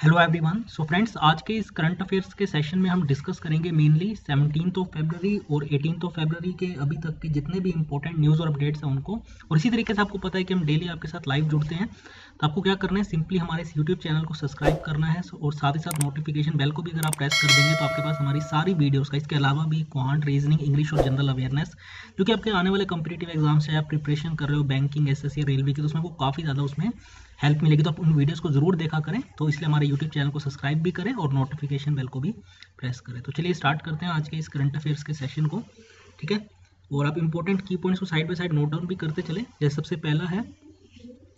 Hello everyone. So friends, आज के इस करंट अफेयर्स के सेशन में हम डिस्कस करेंगे मेनली 17 ऑफ फरवरी और 18 ऑफ फरवरी के अभी तक के जितने भी इंपॉर्टेंट न्यूज़ और अपडेट्स हैं उनको। और इसी तरीके से आपको पता है कि हम डेली आपके साथ लाइव जुड़ते हैं, तो आपको क्या करना है, सिंपली हमारे इस यूट्यूब चैनल को सब्सक्राइब करना है और साथ ही साथ नोटिफिकेशन बेल को भी अगर आप प्रेस कर देंगे तो आपके पास हमारी सारी वीडियोज़ का, इसके अलावा भी क्वांट, रीजनिंग, इंग्लिश और जनरल अवेयरनेस, जो कि आपके आने वाले कंपिटेटिव एग्जाम से आप प्रिपरेशन कर रहे हो, बैंकिंग, एसएससी, रेलवे की, तो उसमें आपको काफ़ी ज़्यादा उसमें हेल्प मिलेगी। तो आप उन वीडियोस को जरूर देखा करें, तो इसलिए हमारे यूट्यूब चैनल को सब्सक्राइब भी करें और नोटिफिकेशन बेल को भी प्रेस करें। तो चलिए स्टार्ट करते हैं आज के इस करंट अफेयर्स के सेशन को, ठीक है। और आप इंपॉर्टेंट की पॉइंट्स को side by side note down भी करते चले। जैसे सबसे पहला है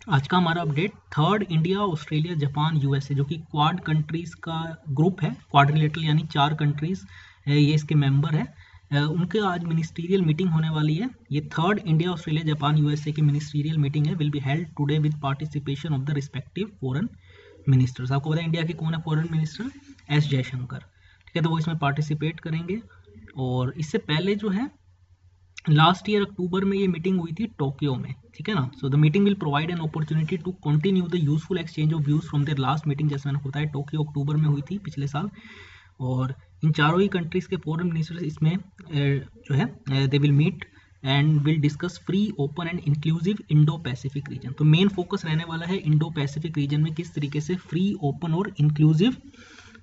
आज का हमारा update, third India, Australia, Japan, USA, जो कि क्वाड कंट्रीज का ग्रुप है, क्वाड्रिलेटरल यानी 4 कंट्रीज ये इसके मेंबर है। उनके आज मिनिस्ट्रियल मीटिंग होने वाली है। ये third India, Australia, Japan, USA की मिनिस्ट्रियल मीटिंग है, will be held today with participation of the respective foreign ministers. आपको पता है इंडिया के कौन है फॉरेन मिनिस्टर? एस जयशंकर, ठीक है। तो वो इसमें पार्टिसिपेट करेंगे। और इससे पहले जो है लास्ट ईयर अक्टूबर में ये मीटिंग हुई थी टोक्यो में, ठीक है ना। So the meeting will provide an opportunity to continue the useful exchange of views from their last meeting. जैसे मैंने बताया टोक्यो अक्टूबर में हुई थी पिछले साल। और इन चारों ही कंट्रीज के फॉरेन मिनिस्टर्स इसमें जो है they will meet and will discuss free, open and inclusive Indo Pacific region. तो मेन फोकस रहने वाला है इंडो पैसिफिक रीजन में किस तरीके से फ्री, ओपन और इंक्लूसिव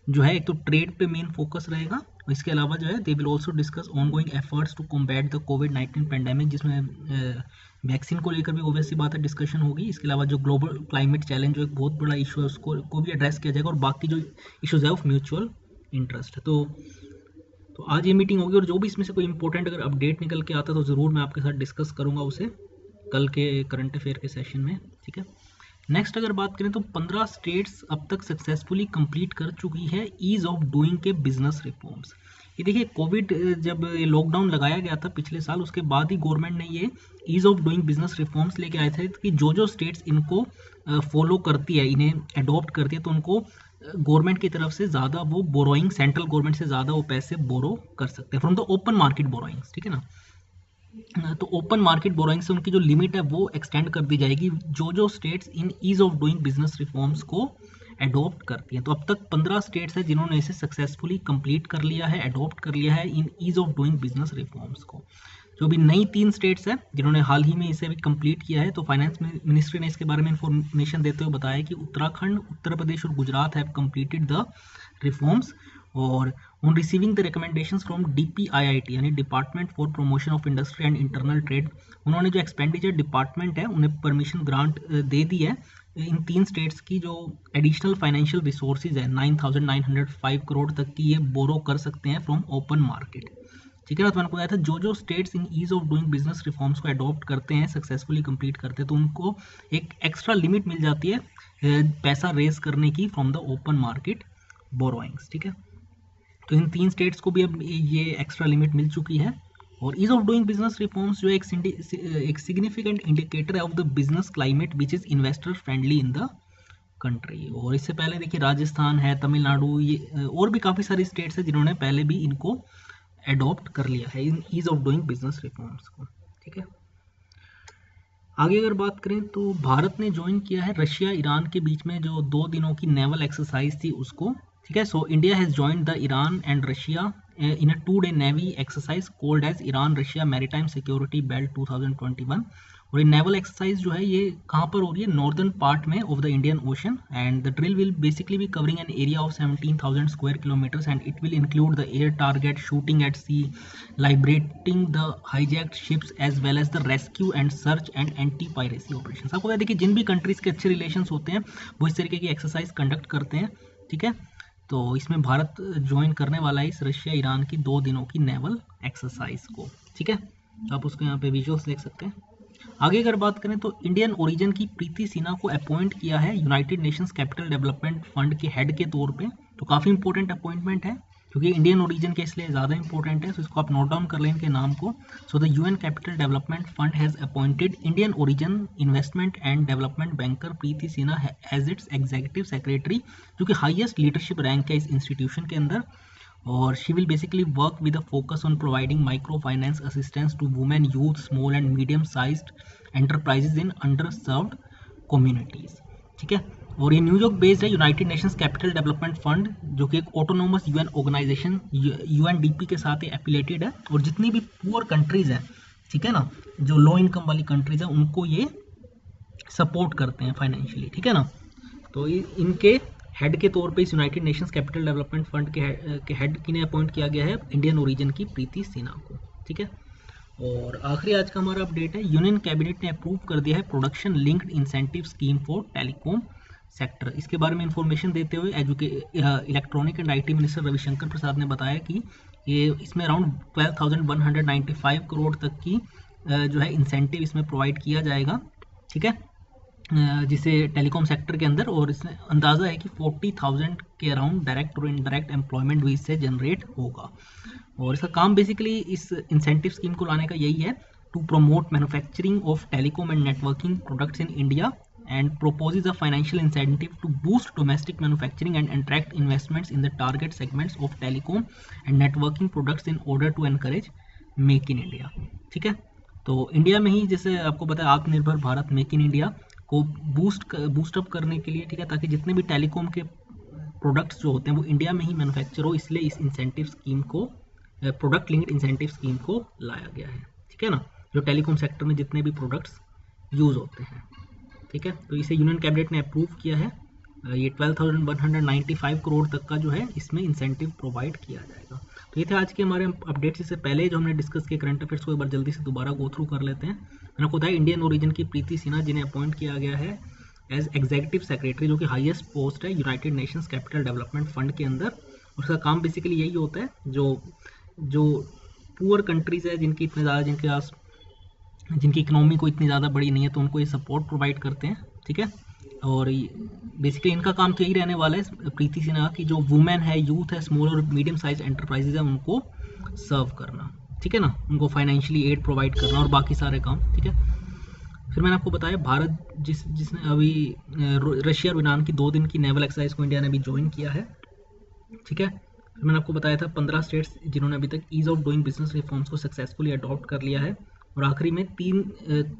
जो है, एक तो ट्रेड पे मेन फोकस रहेगा। इसके अलावा जो है they will also discuss ongoing efforts to combat the कोविड-19 पेंडेमिक, जिसमें वैक्सीन को लेकर भी ऑब्वियसली बात है डिस्कशन होगी। इसके अलावा जो ग्लोबल क्लाइमेट चैलेंज जो एक बहुत बड़ा इशू है उसको भी एड्रेस किया जाएगा, और बाकी जो इशूज है ऑफ म्यूचुअल इंटरेस्ट है। तो आज ये मीटिंग होगी, और जो भी इसमें से कोई इंपॉर्टेंट अगर अपडेट निकल के आता है तो ज़रूर मैं आपके साथ डिस्कस करूंगा उसे कल के करंट अफेयर के सेशन में, ठीक है। नेक्स्ट अगर बात करें तो 15 स्टेट्स अब तक सक्सेसफुली कंप्लीट कर चुकी है ईज ऑफ डूइंग के बिजनेस रिफॉर्म्स। ये देखिए, कोविड जब ये लॉकडाउन लगाया गया था पिछले साल, उसके बाद ही गवर्नमेंट ने ये ease of doing business reforms लेके आए थे कि जो स्टेट्स इनको फॉलो करती है, इन्हें अडॉप्ट करती है, तो उनको गवर्नमेंट की तरफ से ज़्यादा वो बोरोइंग, सेंट्रल गवर्नमेंट से ज़्यादा वो पैसे बोरो कर सकते हैं from the open market borrowings, ठीक है ना। तो ओपन मार्केट बोरोइंग से उनकी जो लिमिट है वो एक्सटेंड कर दी जाएगी जो स्टेट्स इन ease of doing business reforms को एडॉप्ट करती हैं। तो अब तक 15 स्टेट्स हैं जिन्होंने इसे सक्सेसफुली कंप्लीट कर लिया है, एडॉप्ट कर लिया है इन ease of doing business reforms को। जो भी नई 3 स्टेट्स हैं जिन्होंने हाल ही में इसे भी कंप्लीट किया है, तो फाइनेंस मिनिस्ट्री ने इसके बारे में इंफॉर्मेशन देते हुए बताया कि उत्तराखंड, उत्तर प्रदेश और Gujarat have completed the reforms. और on receiving the recommendations from DPIIT यानी department for promotion of industry and internal trade, उन्होंने जो एक्सपेंडिचर डिपार्टमेंट है उन्हें परमिशन ग्रांट दे दी है इन 3 स्टेट्स की जो एडिशनल फाइनेंशियल रिसोर्सेज है 9,905 करोड़ तक की ये बोरो कर सकते हैं फ्रॉम ओपन मार्केट, ठीक है ना। तो मैंने बताया था जो स्टेट्स इन ease of doing business reforms को अडॉप्ट करते हैं, सक्सेसफुली कंप्लीट करते हैं, तो उनको एक एक्स्ट्रा लिमिट मिल जाती है पैसा रेज करने की from the open market borrowings, ठीक है। तो इन 3 स्टेट्स को भी अब ये एक्स्ट्रा लिमिट मिल चुकी है। और ease of doing business reforms जो एक सिग्निफिकेंट इंडिकेटर है of the business climate which is investor friendly in the country. और इससे पहले देखिए राजस्थान है, तमिलनाडु, ये और भी काफ़ी सारी स्टेट्स हैं जिन्होंने पहले भी इनको एडॉप्ट कर लिया है इन ease of doing business reforms को, ठीक है। आगे अगर बात करें तो भारत ने ज्वाइन किया है रशिया ईरान के बीच में जो 2 दिनों की नेवल एक्सरसाइज थी उसको, ठीक है। So India has joined the Iran and Russia in a 2-day navy exercise called as Iran Russia maritime security belt 2021। और ये नेवल एक्सरसाइज जो है ये कहाँ पर हो रही है? नॉर्दर्न पार्ट में of the Indian ocean, and the drill will basically be covering an area of 17,000 square kilometres and it will include the air target, shooting at sea, liberating the hijacked ships as well as the rescue and search and anti piracy operations। आपको देखिए जिन भी countries के अच्छे relations होते हैं वो इस तरीके की एक्सरसाइज कंडक्ट करते हैं, ठीक है। तो इसमें भारत ज्वाइन करने वाला है इस रशिया ईरान की 2 दिनों की नेवल एक्सरसाइज को, ठीक है। तो आप उसको यहाँ पे विजुअल्स देख सकते हैं। आगे अगर बात करें तो इंडियन ओरिजिन की प्रीति सिन्हा को अपॉइंट किया है United Nations capital development fund के हेड के तौर पे। तो काफ़ी इंपॉर्टेंट अपॉइंटमेंट है क्योंकि इंडियन ओरिजिन के इसलिए ज़्यादा इंपॉर्टेंट है, तो इसको आप नोट डाउन कर लें इनके नाम को। So the UN capital development fund has appointed Indian origin investment and development banker Preeti Sinha as its executive secretary, जो कि हाईएस्ट लीडरशिप रैंक है इस इंस्टीट्यूशन के अंदर। और she will basically work with a focus on providing microfinance assistance to women, youth, small and medium sized enterprises in underserved communities, ठीक है। और ये न्यूयॉर्क बेस्ड है United Nations capital development fund, जो कि एक ऑटोनोमस यूएन ऑर्गेनाइजेशन यूएनडीपी के साथ एफिलेटेड है। और जितनी भी पुअर कंट्रीज हैं, ठीक है ना, जो लो इनकम वाली कंट्रीज हैं, उनको ये सपोर्ट करते हैं फाइनेंशियली, ठीक है ना। तो इनके हेड के तौर पे इस United Nations capital development fund के हेड किन्हें अपॉइंट किया गया है? इंडियन ओरिजिन की प्रीति सिन्हा को, ठीक है। और आखिरी आज का हमारा अपडेट है, यूनियन कैबिनेट ने अप्रूव कर दिया है production linked incentive scheme for telecom sector. इसके बारे में इंफॉर्मेशन देते हुए electronic and IT minister Ravi Shankar Prasad ने बताया कि ये इसमें अराउंड 12,195 करोड़ तक की जो है इंसेंटिव इसमें प्रोवाइड किया जाएगा, ठीक है, जिसे टेलीकॉम सेक्टर के अंदर। और इसमें अंदाज़ा है कि 40,000 के अराउंड डायरेक्ट और इनडायरेक्ट एम्प्लॉयमेंट भी इससे जनरेट होगा। और इसका काम बेसिकली इस इंसेंटिव स्कीम को लाने का यही है, to promote manufacturing of telecom and networking products in India and proposes a financial incentive to boost domestic manufacturing and attract investments in the target segments of telecom and networking products in order to encourage make in India, ठीक है। तो India में ही, जैसे आपको पता है, आत्मनिर्भर Bharat make in India को बूस्ट अप करने के लिए, ठीक है, ताकि जितने भी टेलीकॉम के प्रोडक्ट्स जो होते हैं वो इंडिया में ही मैन्युफैक्चर हो, इसलिए इस इंसेंटिव स्कीम को, प्रोडक्ट लिंक्ड इंसेंटिव स्कीम को लाया गया है, ठीक है ना, जो टेलीकॉम सेक्टर में जितने भी प्रोडक्ट्स यूज़ होते हैं, ठीक है। तो इसे यूनियन कैबिनेट ने अप्रूव किया है। ये 12,195 करोड़ तक का जो है इसमें इंसेंटिव प्रोवाइड किया जाएगा। तो ये थे आज के हमारे अपडेट्स। इससे पहले जो हमने डिस्कस किए करंट अफेयर्स को एक बार जल्दी से दोबारा गो थ्रू कर लेते हैं। मैंने आपको बताया इंडियन ओरिजिन की प्रीति सिन्हा, जिन्हें अपॉइंट किया गया है एज एग्जीक्यूटिव सेक्रेटरी, जो कि हाईएस्ट पोस्ट है United Nations capital development fund के अंदर। उसका काम बेसिकली यही होता है, जो पुअर कंट्रीज है, जिनकी इतने ज़्यादा जिनकी इकोनॉमी को इतनी ज़्यादा बड़ी नहीं है, तो उनको ये सपोर्ट प्रोवाइड करते हैं, ठीक है। और बेसिकली इनका काम तो यही रहने वाला है प्रीति सिन्हा की, जो वुमेन है, यूथ है, स्मॉल और मीडियम साइज एंटरप्राइजेज है, उनको सर्व करना, ठीक है ना, उनको फाइनेंशियली एड प्रोवाइड करना और बाकी सारे काम, ठीक है। फिर मैंने आपको बताया भारत जिसने अभी रशिया और ईरान की 2 दिन की नेवल एक्सरसाइज को इंडिया ने अभी ज्वाइन किया है, ठीक है। फिर मैंने आपको बताया था 15 स्टेट्स जिन्होंने अभी तक ease of doing business reforms को सक्सेसफुली अडॉप्ट कर लिया है। और आखिरी में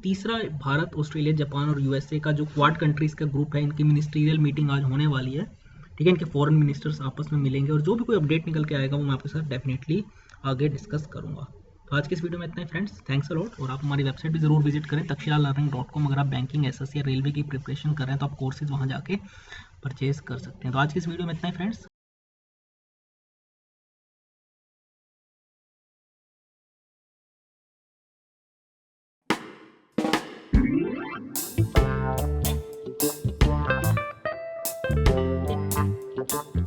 तीसरा भारत, ऑस्ट्रेलिया, जापान और यूएसए का जो क्वाड कंट्रीज का ग्रुप है, इनकी मिनिस्ट्रियल मीटिंग आज होने वाली है, ठीक है। इनके फॉरेन मिनिस्टर्स आपस में मिलेंगे और जो भी कोई अपडेट निकल के आएगा वो मैं आपके साथ डेफिनेटली आगे डिस्कस करूंगा। तो आज के इस वीडियो में इतना ही फ्रेंड्स, थैंक्स अ लॉट। और आप हमारी वेबसाइट भी जरूर विजिट करें, takshilalearning.com। अगर आप बैंकिंग, एसएससी या रेलवे की प्रिपरेशन कर रहे हैं तो आप कोर्सेज वहाँ जाके परचेज कर सकते हैं। तो आज की इस वीडियो में इतना ही फ्रेंड्स। Thank you.